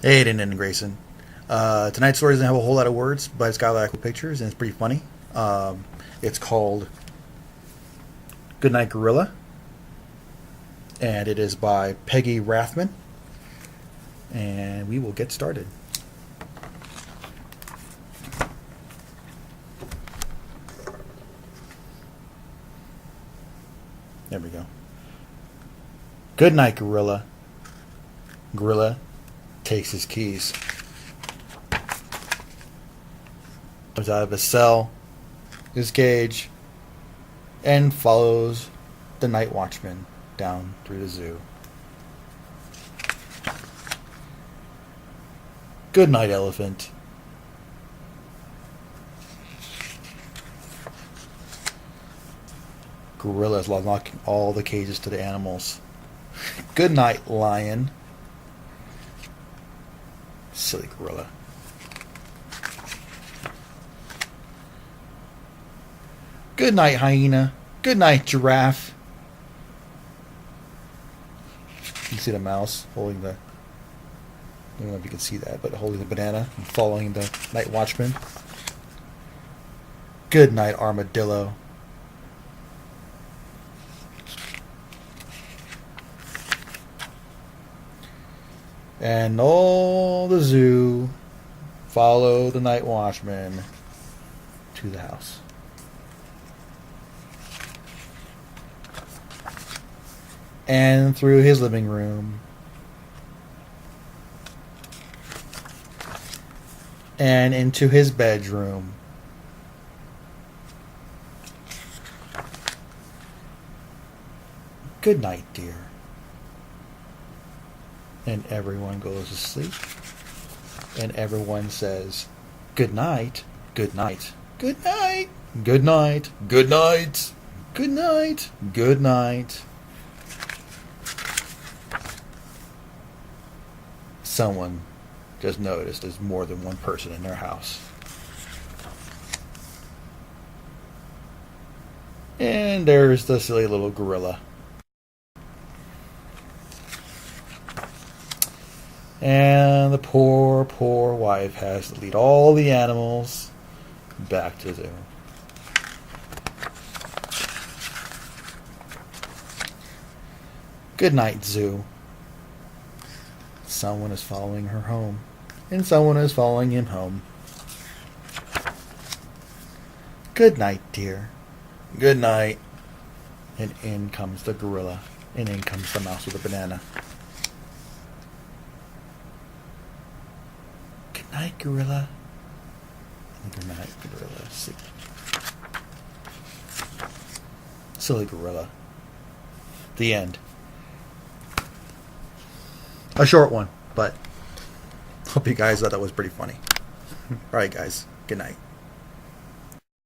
Hey, Aiden and Grayson. Tonight's story doesn't have a whole lot of words, but it's got a lot of cool pictures and it's pretty funny. It's called Goodnight Gorilla, and it is by Peggy Rathman. And we will get started. There we go. Good night, Gorilla. Gorilla takes his keys. Comes out of his cell, his cage, and follows the night watchman down through the zoo. Good night, elephant. Gorilla is unlocking all the cages to the animals. Good night, lion. Silly gorilla. Good night, hyena. Good night, giraffe. You can see the mouse holding the... I don't know if you can see that, but holding the banana and following the night watchman. Good night, armadillo. And all the zoo follow the night watchman to the house. And through his living room. And into his bedroom. Good night, dear. And everyone goes to sleep. And everyone says, good night, good night, good night, good night, good night, good night, good night. Someone just noticed there's more than one person in their house. And there's the silly little gorilla. And the poor, poor wife has to lead all the animals back to the zoo. Good night, zoo. Someone is following her home, and someone is following him home. Good night, dear. Good night. And in comes the gorilla, and in comes the mouse with a banana. Good night, gorilla. And good night, gorilla. Sleep. Silly gorilla. The end. A short one, but hope you guys thought that was pretty funny. Alright, guys. Good night.